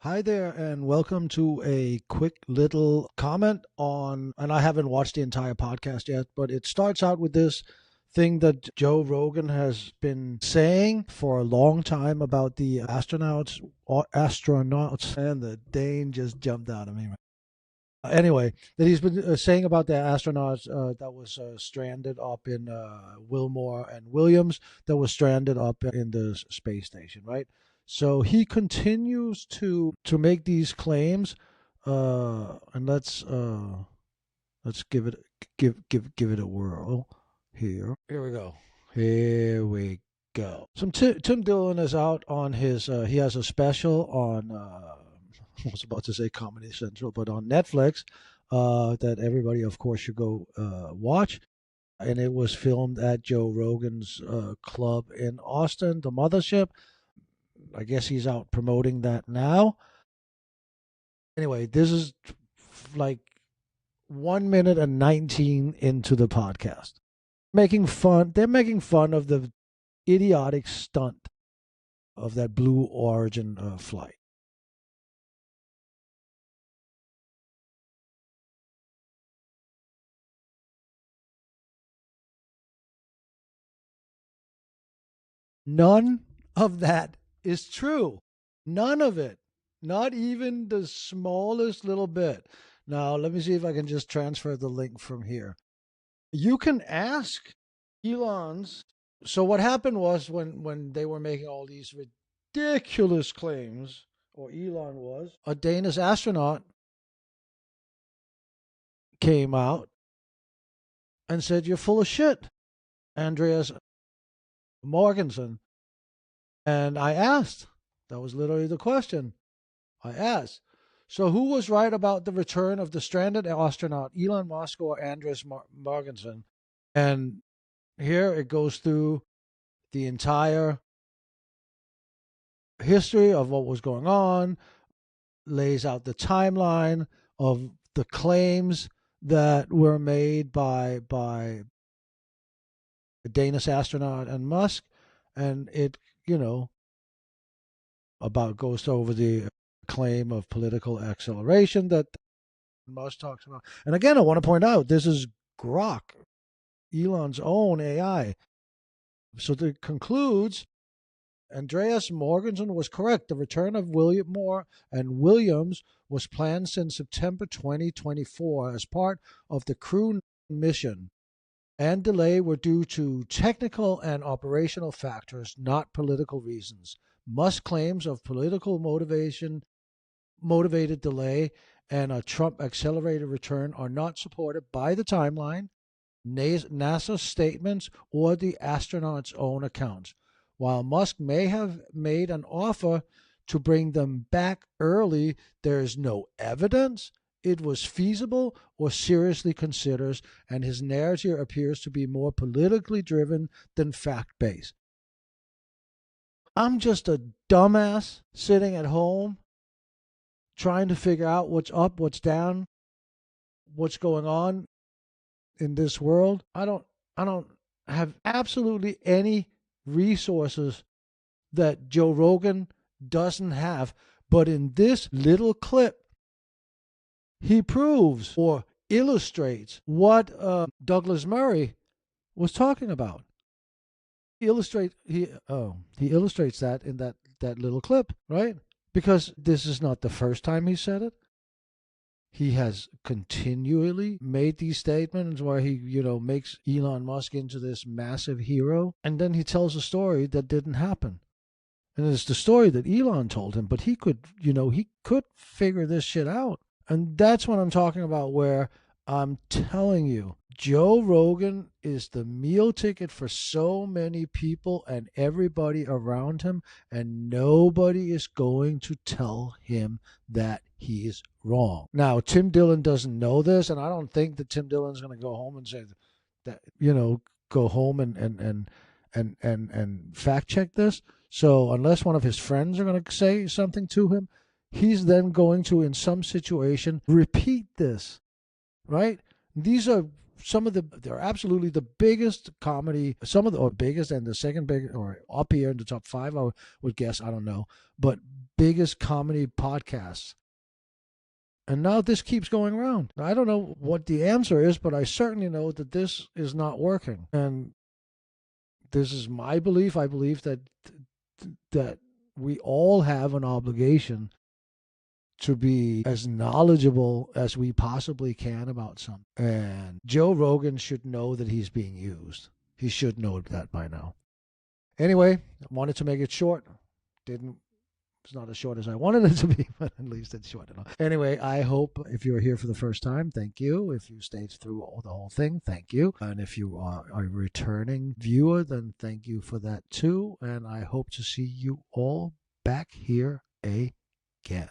Hi there, and welcome to a quick little comment on. And I haven't watched the entire podcast yet, but it starts out with this thing that Joe Rogan has been saying for a long time about the astronauts, and the Dane just jumped out of me. Anyway, that he's been saying about the astronauts that was stranded up in Wilmore and Williams, that was stranded up in the space station, right? So he continues to make these claims, and let's give it a whirl here. Here we go. Here we go. Tim Dillon is out on his. He has a special on. I was about to say Comedy Central, but on Netflix, that everybody, of course, should go watch. And it was filmed at Joe Rogan's club in Austin, the Mothership. I guess he's out promoting that now. Anyway, this is like 1 minute and 19 into the podcast. They're making fun of the idiotic stunt of that Blue Origin flight. None of that is true. None of it. Not even the smallest little bit. Now, let me see if I can just transfer the link from here. You can ask Elon's. So, what happened was when they were making all these ridiculous claims, or Elon was, a Danish astronaut came out and said, "You're full of shit, Andreas Morgensen." And I asked, that was literally the question. I asked, so who was right about the return of the stranded astronaut, Elon Musk or Andreas Morgensen? And here it goes through the entire history of what was going on, lays out the timeline of the claims that were made by the Danish astronaut and Musk, and it, about goes over the claim of political acceleration that Musk talks about. And again, I want to point out this is Grok, Elon's own AI. So it concludes, Andreas Morgensen was correct. The return of William Moore and Williams was planned since September 2024 as part of the crew mission, and delay were due to technical and operational factors, not political reasons. Musk claims of political motivated delay and a Trump accelerated return are not supported by the timeline, NASA statements, or the astronauts' own accounts. While Musk may have made an offer to bring them back early, there is no evidence it was feasible or seriously considered, and his narrative appears to be more politically driven than fact based. I'm just a dumbass sitting at home trying to figure out what's up, what's down, what's going on in this world. I don't have absolutely any resources that Joe Rogan doesn't have, but in this little clip he proves or illustrates what Douglas Murray was talking about. He illustrates that in that little clip, right? Because this is not the first time he said it. He has continually made these statements where he, makes Elon Musk into this massive hero, and then he tells a story that didn't happen. And it's the story that Elon told him, but he could, he could figure this shit out. And that's what I'm talking about, where I'm telling you, Joe Rogan is the meal ticket for so many people and everybody around him, and nobody is going to tell him that he is wrong. Now, Tim Dillon doesn't know this, and I don't think that Tim Dillon's going to go home and say that, go home and fact check this. So unless one of his friends are going to say something to him, he's then going to, in some situation, repeat this, right? These are they're absolutely the biggest comedy, or biggest and the second biggest, or up here in the top five, I would guess, I don't know, but biggest comedy podcasts. And now this keeps going around. I don't know what the answer is, but I certainly know that this is not working. And this is my belief. I believe that we all have an obligation to be as knowledgeable as we possibly can about something. And Joe Rogan should know that he's being used. He should know that by now. Anyway, I wanted to make it short. Didn't It's not as short as I wanted it to be, but at least it's short enough. Anyway, I hope if you're here for the first time, thank you. If you stayed through the whole thing, thank you. And if you are a returning viewer, then thank you for that too. And I hope to see you all back here again.